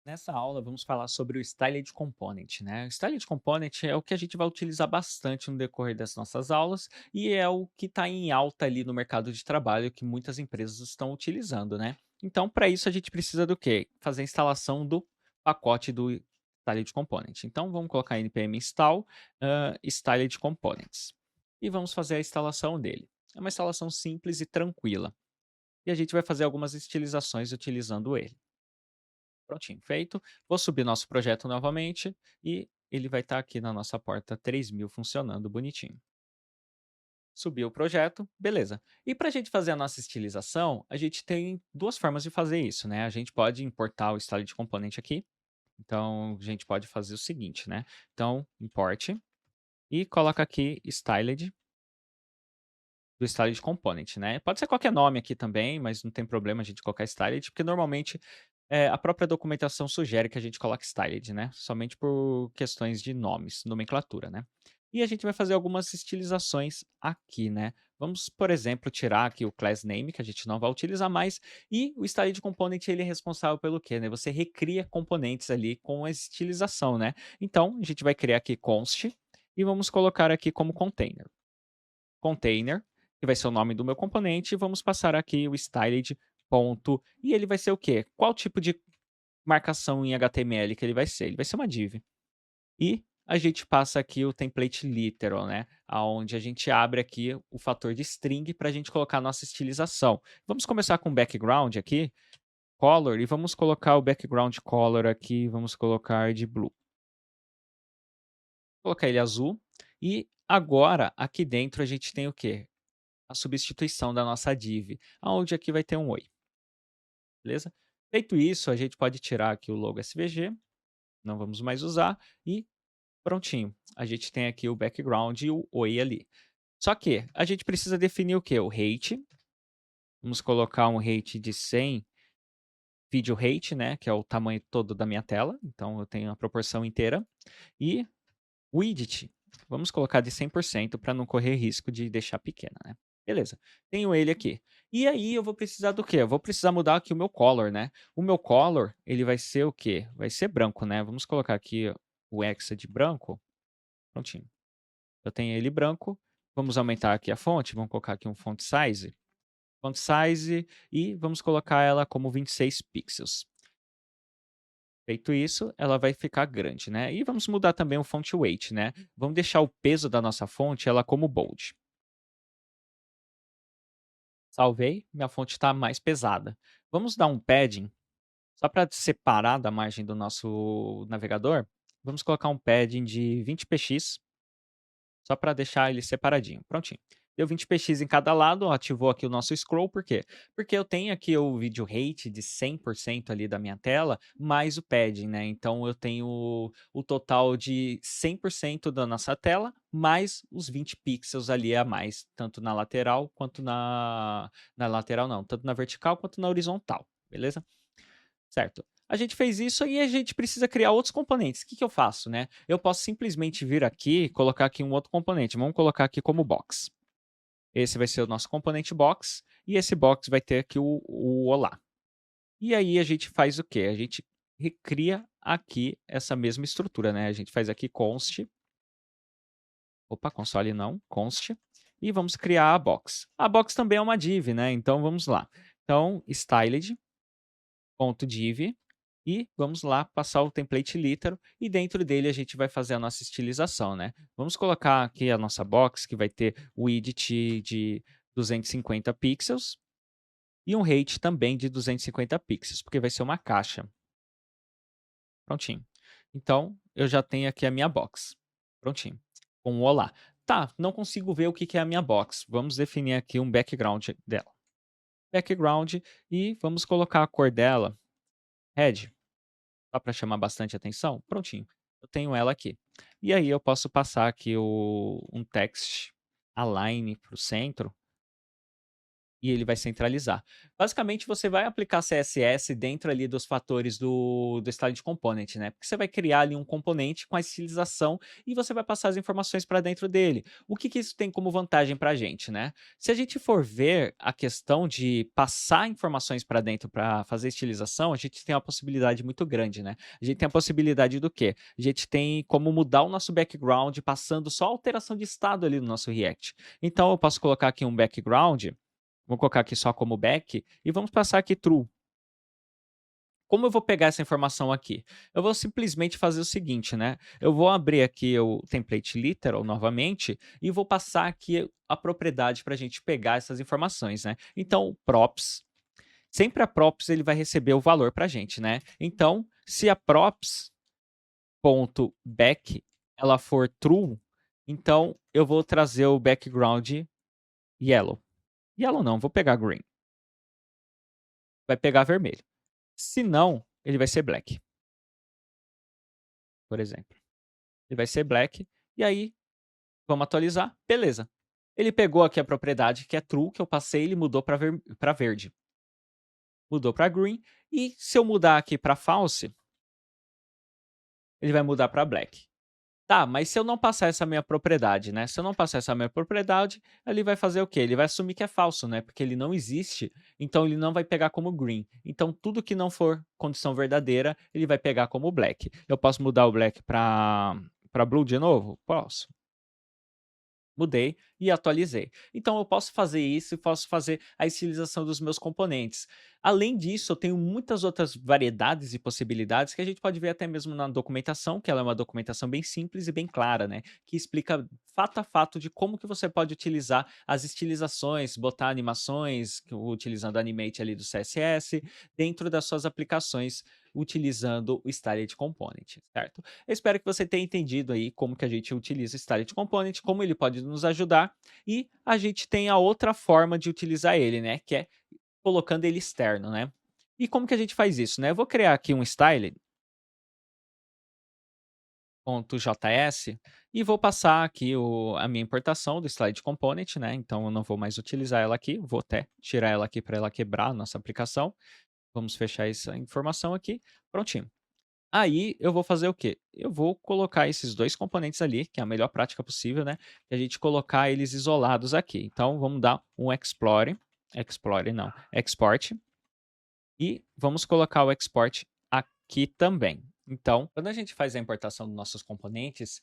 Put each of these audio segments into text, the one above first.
Nessa aula, vamos falar sobre o Styled Component, né? O Styled Component é o que a gente vai utilizar bastante no decorrer das nossas aulas e é o que está em alta ali no mercado de trabalho que muitas empresas estão utilizando, né? Então, para isso, a gente precisa do quê? Fazer a instalação do pacote do Styled Component. Então, vamos colocar npm install Styled Components e vamos fazer a instalação dele. É uma instalação simples e tranquila. E a gente vai fazer algumas estilizações utilizando ele. Prontinho, feito. Vou subir nosso projeto novamente e ele vai estar aqui na nossa porta 3000 funcionando bonitinho. Subiu o projeto, beleza. E para a gente fazer a nossa estilização, a gente tem duas formas de fazer isso, né? A gente pode importar o style component aqui. Então, a gente pode fazer o seguinte, né? Então, import e coloca aqui styled do styled component, né? Pode ser qualquer nome aqui também, mas não tem problema a gente colocar styled, porque normalmente a própria documentação sugere que a gente coloque styled, né? Somente por questões de nomes, nomenclatura, né? E a gente vai fazer algumas estilizações aqui, né? Vamos, por exemplo, tirar aqui o class name, que a gente não vai utilizar mais, e o styled component ele é responsável pelo quê, né? Você recria componentes ali com a estilização, né? Então, a gente vai criar aqui const e vamos colocar aqui como container. Container, que vai ser o nome do meu componente, e vamos passar aqui o styled ponto, e ele vai ser o quê? Qual tipo de marcação em HTML que ele vai ser? Ele vai ser uma div. E a gente passa aqui o template literal, né? Onde a gente abre aqui o fator de string para a gente colocar a nossa estilização. Vamos começar com background aqui, color, e vamos colocar o background color aqui, vamos colocar de blue. Vou colocar ele azul. E agora, aqui dentro, a gente tem o quê? A substituição da nossa div, aonde aqui vai ter um oi, beleza? Feito isso, a gente pode tirar aqui o logo SVG, não vamos mais usar, e prontinho. A gente tem aqui o background e o oi ali. Só que a gente precisa definir o que? O rate. Vamos colocar um rate de 100 video rate, né? Que é o tamanho todo da minha tela. Então eu tenho a proporção inteira. E widget, vamos colocar de 100% para não correr risco de deixar pequena, né? Beleza, tenho ele aqui. E aí eu vou precisar do quê? Eu vou precisar mudar aqui o meu color, né? O meu color, ele vai ser o quê? Vai ser branco, né? Vamos colocar aqui o hexa de branco. Prontinho. Eu tenho ele branco. Vamos aumentar aqui a fonte. Vamos colocar aqui um font size. Font size e vamos colocar ela como 26 pixels. Feito isso, ela vai ficar grande, né? E vamos mudar também o font weight, né? Vamos deixar o peso da nossa fonte ela como bold. Salvei, minha fonte está mais pesada. Vamos dar um padding, só para separar da margem do nosso navegador. Vamos colocar um padding de 20 px, só para deixar ele separadinho. Prontinho. Deu 20 px em cada lado, ativou aqui o nosso scroll, por quê? Porque eu tenho aqui o video rate de 100% ali da minha tela, mais o padding, né? Então eu tenho o total de 100% da nossa tela, mais os 20 pixels ali a mais, tanto na lateral quanto na lateral não, tanto na vertical quanto na horizontal, beleza? Certo. A gente fez isso e a gente precisa criar outros componentes. O que, que eu faço, né? Eu posso simplesmente vir aqui e colocar aqui um outro componente. Vamos colocar aqui como box. Esse vai ser o nosso componente box e esse box vai ter aqui o olá. E aí a gente faz o quê? A gente recria aqui essa mesma estrutura, né? A gente faz aqui const. Opa, console não, const. E vamos criar a box. A box também é uma div, né? Então vamos lá. Então, styled.div. E vamos lá passar o template literal e dentro dele a gente vai fazer a nossa estilização, né? Vamos colocar aqui a nossa box que vai ter o width de 250 pixels e um height também de 250 pixels, porque vai ser uma caixa. Prontinho. Então, eu já tenho aqui a minha box. Prontinho. Com um olá. Tá, não consigo ver o que é a minha box. Vamos definir aqui um background dela. Background e vamos colocar a cor dela red. Só para chamar bastante atenção? Prontinho. Eu tenho ela aqui. E aí eu posso passar aqui um text align para o centro. E ele vai centralizar. Basicamente, você vai aplicar CSS dentro ali dos fatores do Style Component, né? Porque você vai criar ali um componente com a estilização e você vai passar as informações para dentro dele. O que que isso tem como vantagem para a gente, né? Se a gente for ver a questão de passar informações para dentro para fazer estilização, a gente tem uma possibilidade muito grande, né? A gente tem a possibilidade do quê? A gente tem como mudar o nosso background passando só alteração de estado ali no nosso React. Então, eu posso colocar aqui um background. Vou colocar aqui só como back e vamos passar aqui true. Como eu vou pegar essa informação aqui? Eu vou simplesmente fazer o seguinte, né? Eu vou abrir aqui o template literal novamente e vou passar aqui a propriedade para a gente pegar essas informações, né? Então, props, sempre a props ele vai receber o valor para a gente, né? Então, se a props.back ela for true, então eu vou trazer o background yellow. Yellow não, vou pegar green. Vai pegar vermelho. Se não, ele vai ser black, por exemplo. Ele vai ser black, e aí vamos atualizar, beleza. Ele pegou aqui a propriedade que é true, que eu passei, ele mudou para verde. Mudou para green, e se eu mudar aqui para false, ele vai mudar para black. Tá, mas se eu não passar essa minha propriedade, né? Se eu não passar essa minha propriedade, ele vai fazer o quê? Ele vai assumir que é falso, né? Porque ele não existe, então ele não vai pegar como green. Então tudo que não for condição verdadeira, ele vai pegar como black. Eu posso mudar o black para blue de novo? Posso. Mudei e atualizei. Então eu posso fazer isso e posso fazer a estilização dos meus componentes. Além disso, eu tenho muitas outras variedades e possibilidades que a gente pode ver até mesmo na documentação, que ela é uma documentação bem simples e bem clara, né? Que explica fato a fato de como que você pode utilizar as estilizações, botar animações, utilizando o Animate ali do CSS, dentro das suas aplicações, utilizando o Styled Component, certo? Eu espero que você tenha entendido aí como que a gente utiliza o Styled Component, como ele pode nos ajudar, e a gente tem a outra forma de utilizar ele, né? Que é colocando ele externo, né? E como que a gente faz isso, né? Eu vou criar aqui um style.js e vou passar aqui a minha importação do Styled Component, né? Então eu não vou mais utilizar ela aqui, vou até tirar ela aqui para ela quebrar a nossa aplicação. Vamos fechar essa informação aqui. Prontinho. Aí eu vou fazer o quê? Eu vou colocar esses dois componentes ali, que é a melhor prática possível, né? E a gente colocar eles isolados aqui. Então vamos dar um export, e vamos colocar o export aqui também. Então, quando a gente faz a importação dos nossos componentes,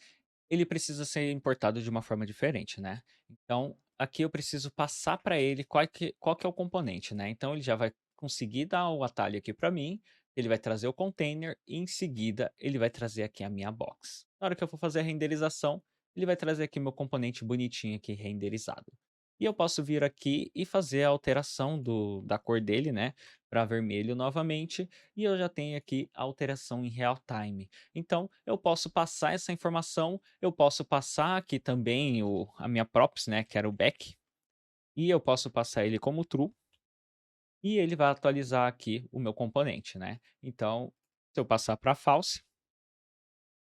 ele precisa ser importado de uma forma diferente, né? Então, aqui eu preciso passar para ele qual que é o componente, né? Então, ele já vai conseguir dar o atalho aqui para mim, ele vai trazer o container e em seguida ele vai trazer aqui a minha box. Na hora que eu for fazer a renderização, ele vai trazer aqui meu componente bonitinho aqui renderizado. E eu posso vir aqui e fazer a alteração da cor dele, né, para vermelho novamente, e eu já tenho aqui a alteração em real time. Então, eu posso passar essa informação, eu posso passar aqui também a minha props, né, que era o back, e eu posso passar ele como true, e ele vai atualizar aqui o meu componente, né. Então, se eu passar para false,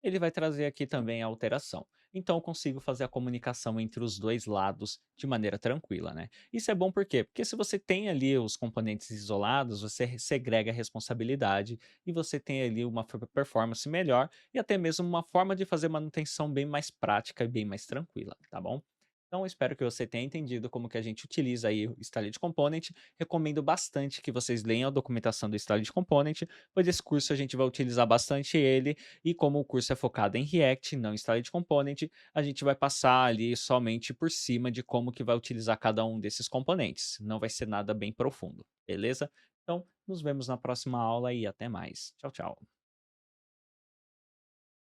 ele vai trazer aqui também a alteração. Então eu consigo fazer a comunicação entre os dois lados de maneira tranquila, né? Isso é bom por quê? Porque se você tem ali os componentes isolados, você segrega a responsabilidade e você tem ali uma performance melhor e até mesmo uma forma de fazer manutenção bem mais prática e bem mais tranquila, tá bom? Então, eu espero que você tenha entendido como que a gente utiliza aí o Styled Component. Recomendo bastante que vocês leiam a documentação do Styled Component, pois esse curso a gente vai utilizar bastante ele e como o curso é focado em React, não em Styled Component, a gente vai passar ali somente por cima de como que vai utilizar cada um desses componentes. Não vai ser nada bem profundo, beleza? Então, nos vemos na próxima aula e até mais. Tchau, tchau.